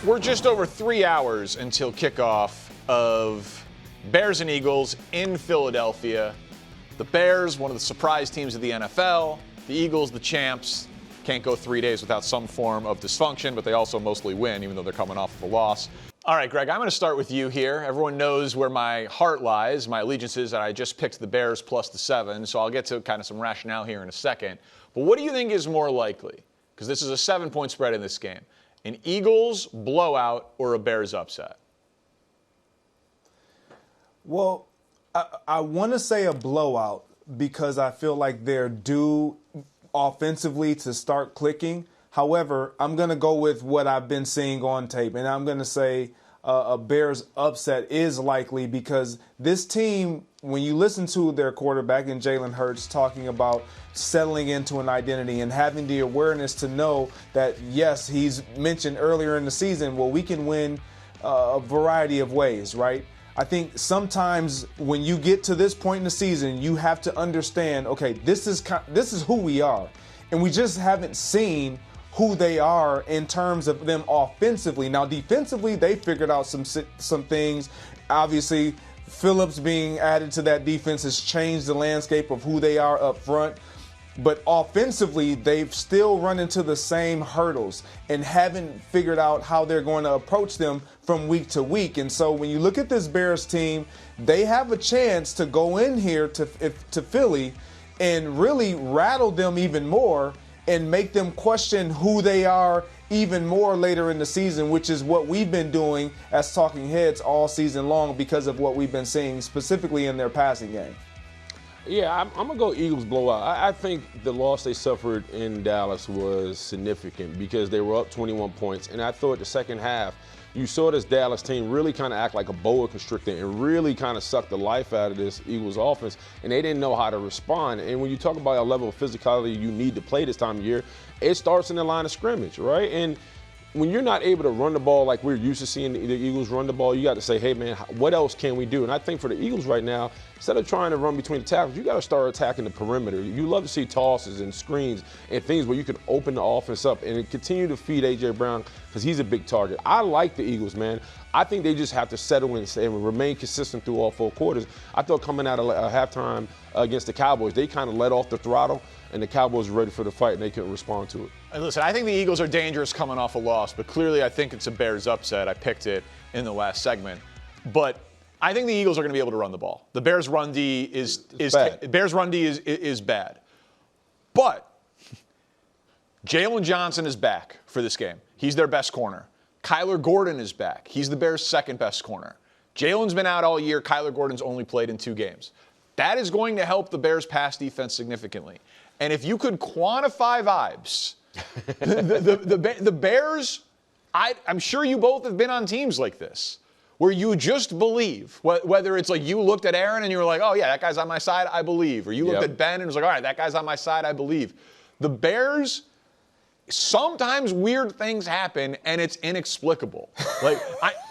We're just over 3 hours until kickoff of Bears and Eagles in Philadelphia. The Bears, one of the surprise teams of the NFL. The Eagles, the champs. Can't go 3 days without some form of dysfunction, but they also mostly win, even though they're coming off of a loss. All right, Greg, I'm going to start with you here. Everyone knows where my heart lies, my allegiances, and I just picked the Bears plus the 7, so I'll get to kind of some rationale here in a second. But what do you think is more likely? Because this is a 7-point spread in this game. An Eagles blowout or a Bears upset? Well, I want to say a blowout because I feel like they're due offensively to start clicking. However, I'm going to go with what I've been seeing on tape, and I'm going to say a Bears upset is likely because this team, when you listen to their quarterback and Jalen Hurts talking about settling into an identity and having the awareness to know that, yes, he's mentioned earlier in the season, well, we can win a variety of ways, right? I think sometimes when you get to this point in the season, you have to understand, okay, this is who we are. And we just haven't seen who they are in terms of them offensively. Now, defensively, they figured out some things. Obviously, Phillips being added to that defense has changed the landscape of who they are up front. But offensively, they've still run into the same hurdles and haven't figured out how they're going to approach them from week to week. And so when you look at this Bears team, they have a chance to go in here to Philly and really rattle them even more and make them question who they are even more later in the season, which is what we've been doing as talking heads all season long because of what we've been seeing specifically in their passing game. Yeah, I'm going to go Eagles blowout. I think the loss they suffered in Dallas was significant because they were up 21 points. And I thought the second half, you saw this Dallas team really kind of act like a boa constrictor and really kind of suck the life out of this Eagles offense. And they didn't know how to respond. And when you talk about a level of physicality you need to play this time of year, it starts in the line of scrimmage, right? And when you're not able to run the ball like we're used to seeing the Eagles run the ball, you got to say, hey, man, what else can we do? And I think for the Eagles right now, instead of trying to run between the tackles, you got to start attacking the perimeter. You love to see tosses and screens and things where you can open the offense up and continue to feed A.J. Brown because he's a big target. I like the Eagles, man. I think they just have to settle in and remain consistent through all 4 quarters. I thought coming out of halftime against the Cowboys, they kind of let off the throttle, and the Cowboys were ready for the fight, and they couldn't respond to it. And listen, I think the Eagles are dangerous coming off a loss, but clearly I think it's a Bears upset. I picked it in the last segment. But I think the Eagles are going to be able to run the ball. The Bears' run D is bad. But Jalen Johnson is back for this game. He's their best corner. Kyler Gordon is back. He's the Bears' second best corner. Jalen's been out all year. Kyler Gordon's only played in 2 games. That is going to help the Bears' pass defense significantly. And if you could quantify vibes, the Bears, I'm sure you both have been on teams like this, where you just believe, whether it's like you looked at Aaron and you were like, oh, yeah, that guy's on my side, I believe. Or you looked at Ben and was like, all right, that guy's on my side, I believe. The Bears, sometimes weird things happen and it's inexplicable. Like,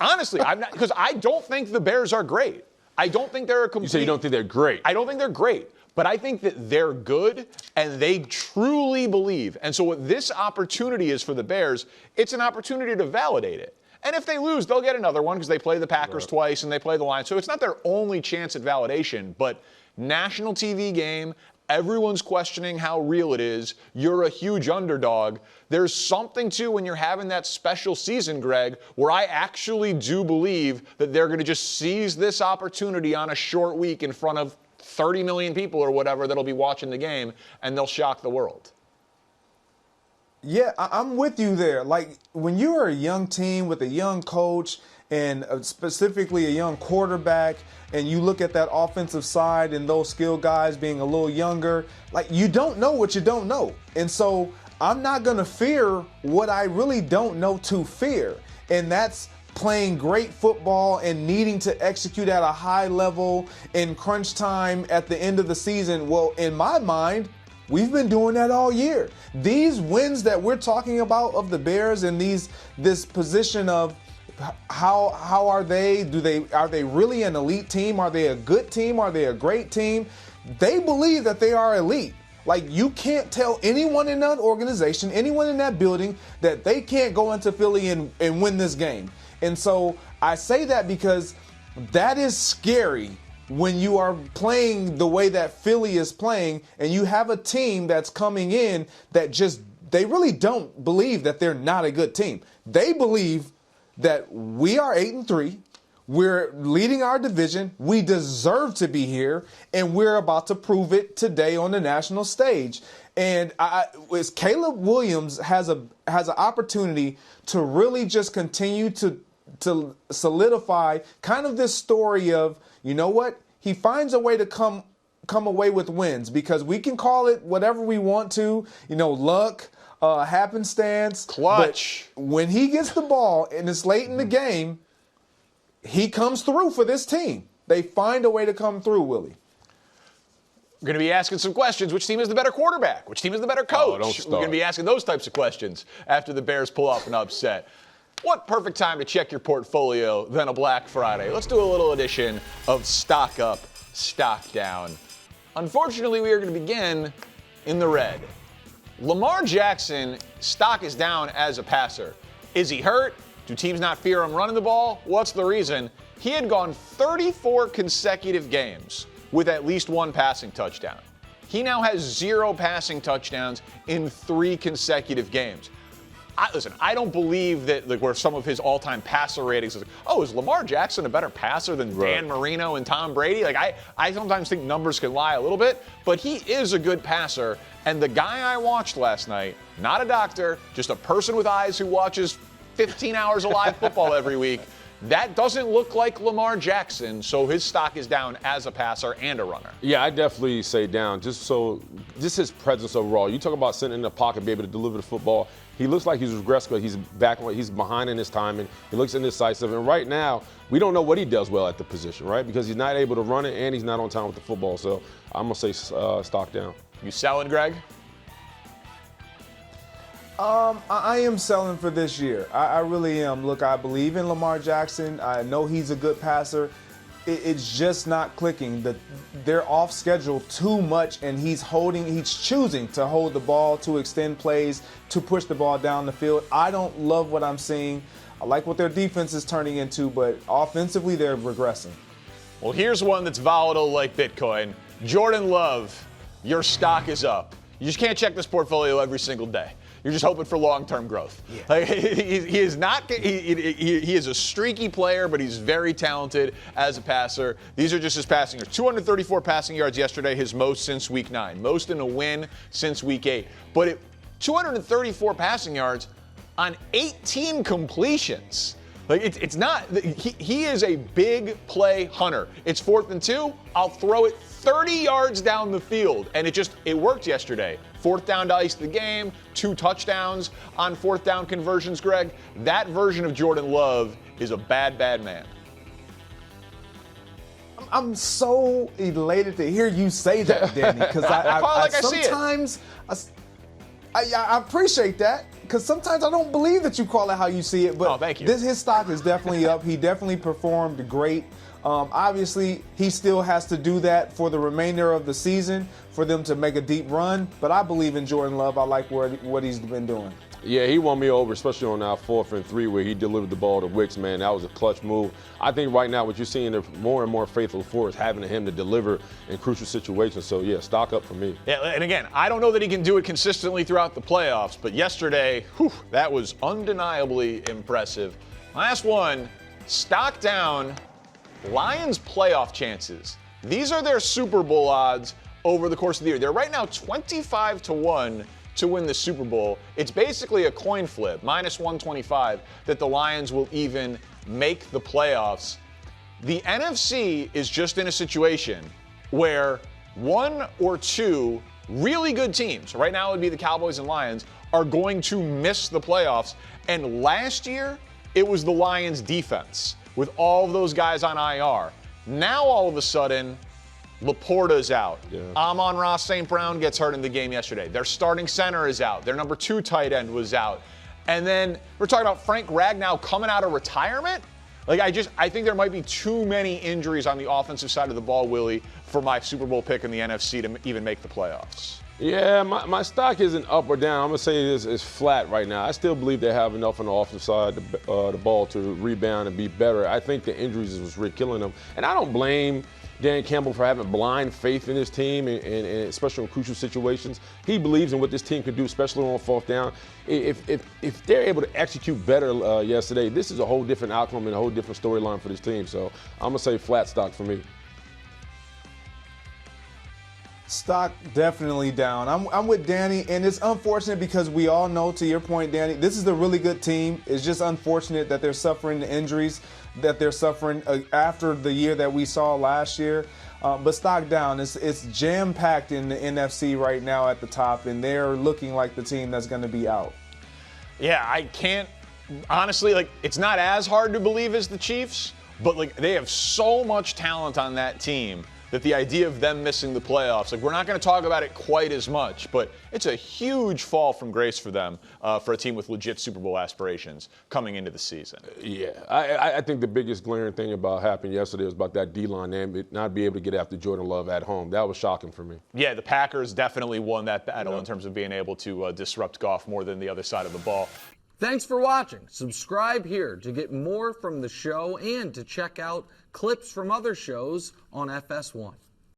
honestly, because I don't think the Bears are great. I don't think they're a complete. You say you don't think they're great. I don't think they're great. But I think that they're good and they truly believe. And so what this opportunity is for the Bears, it's an opportunity to validate it. And if they lose, they'll get another one because they play the Packers twice and they play the Lions. So it's not their only chance at validation, but national TV game, everyone's questioning how real it is. You're a huge underdog. There's something to when you're having that special season, Greg, where I actually do believe that they're going to just seize this opportunity on a short week in front of 30 million people or whatever that'll be watching the game, and they'll shock the world. Yeah, I'm with you there. Like, when you're a young team with a young coach and specifically a young quarterback, and you look at that offensive side and those skill guys being a little younger, like, you don't know what you don't know. And so I'm not going to fear what I really don't know to fear, and that's playing great football and needing to execute at a high level in crunch time at the end of the season. Well, in my mind, we've been doing that all year. These wins that we're talking about of the Bears and this position of how are they? Are they really an elite team? Are they a good team? Are they a great team? They believe that they are elite. Like, you can't tell anyone in that organization, anyone in that building, that they can't go into Philly and win this game. And so I say that because that is scary when you are playing the way that Philly is playing and you have a team that's coming in that they really don't believe that they're not a good team. They believe that we are 8-3. We're leading our division. We deserve to be here, and we're about to prove it today on the national stage. And Caleb Williams has an opportunity to really just continue to solidify kind of this story of, you know what? He finds a way to come away with wins, because we can call it whatever we want to, luck, happenstance. Clutch. But when he gets the ball and it's late in the game, he comes through for this team. They find a way to come through, Willie. We're going to be asking some questions. Which team is the better quarterback? Which team is the better coach? Don't start. We're going to be asking those types of questions after the Bears pull off an upset. What perfect time to check your portfolio than a Black Friday? Let's do a little edition of Stock Up, Stock Down. Unfortunately, we are going to begin in the red. Lamar Jackson, stock is down as a passer. Is he hurt? Do teams not fear him running the ball? What's the reason? He had gone 34 consecutive games with at least one passing touchdown. He now has 0 passing touchdowns in 3 consecutive games. I don't believe that where some of his all-time passer ratings is is Lamar Jackson a better passer than Dan Marino and Tom Brady? I sometimes think numbers can lie a little bit, but he is a good passer. And the guy I watched last night, not a doctor, just a person with eyes who watches 15 hours of live football every week, that doesn't look like Lamar Jackson, so his stock is down as a passer and a runner. Yeah, I definitely say down. Just his presence overall. You talk about sitting in the pocket, be able to deliver the football. He looks like he's regressed, but he's behind in his timing. He looks indecisive, and right now we don't know what he does well at the position, right? Because he's not able to run it and he's not on time with the football. So I'm gonna say stock down. You selling, Greg? I am selling for this year. I really am. Look, I believe in Lamar Jackson. I know he's a good passer. It's just not clicking. They're off schedule too much, and he's choosing to hold the ball, to extend plays, to push the ball down the field. I don't love what I'm seeing. I like what their defense is turning into, but offensively they're regressing. Well, here's one that's volatile like Bitcoin. Jordan Love, your stock is up. You just can't check this portfolio every single day. You're just hoping for long-term growth. Yeah. He is not. He is a streaky player, but he's very talented as a passer. These are just his passing yards. 234 passing yards yesterday, his most since Week 9. Most in a win since Week 8. But 234 passing yards on 18 completions. It's not. He is a big play hunter. It's 4th and 2. I'll throw it 30 yards down the field, and it worked yesterday. 4th down to ice the game, 2 touchdowns on 4th down conversions, Greg. That version of Jordan Love is a bad, bad man. I'm so elated to hear you say that, Danny, because I appreciate that, because sometimes I don't believe that you call it how you see it. But thank you. His stock is definitely up. He definitely performed great. Obviously, he still has to do that for the remainder of the season for them to make a deep run. But I believe in Jordan Love. I like what he's been doing. Yeah, he won me over, especially on our 4th and 3 where he delivered the ball to Wicks, man. That was a clutch move. I think right now what you're seeing are more and more faithful for is having him to deliver in crucial situations. So, yeah, stock up for me. Yeah, and again, I don't know that he can do it consistently throughout the playoffs, but yesterday, that was undeniably impressive. Last one, stock down, Lions playoff chances. These are their Super Bowl odds over the course of the year. They're right now 25-1 to win the Super Bowl. It's basically a coin flip, -125, that the Lions will even make the playoffs. The NFC is just in a situation where 1 or 2 really good teams, right now it would be the Cowboys and Lions, are going to miss the playoffs. And last year, it was the Lions defense with all of those guys on IR. Now all of a sudden, Laporta's out. Yeah. Amon-Ra St. Brown gets hurt in the game yesterday. Their starting center is out. Their number 2 tight end was out. And then we're talking about Frank Ragnow coming out of retirement. I think there might be too many injuries on the offensive side of the ball, Willie, for my Super Bowl pick in the NFC to even make the playoffs. Yeah, my stock isn't up or down. I'm going to say it's flat right now. I still believe they have enough on the offensive side of the ball to rebound and be better. I think the injuries was really killing them. And I don't blame Dan Campbell for having blind faith in his team, and especially in crucial situations. He believes in what this team can do, especially on fourth down. If they're able to execute better yesterday, this is a whole different outcome and a whole different storyline for this team. So I'm going to say flat stock for me. Stock definitely down. I'm with Danny, and it's unfortunate because we all know, to your point, Danny, this is a really good team. It's just unfortunate that they're suffering the injuries that they're suffering after the year that we saw last year. But stock down. It's jam-packed in the NFC right now at the top, and they're looking like the team that's going to be out. Yeah, I can't honestly, it's not as hard to believe as the Chiefs, but they have so much talent on that team that the idea of them missing the playoffs, we're not going to talk about it quite as much, but it's a huge fall from grace for them, for a team with legit Super Bowl aspirations coming into the season. Yeah, I think the biggest glaring thing about happened yesterday was about that D-line not be able to get after Jordan Love at home. That was shocking for me. Yeah, the Packers definitely won that battle in terms of being able to disrupt Goff more than the other side of the ball. Thanks for watching. Subscribe here to get more from the show and to check out clips from other shows on FS1.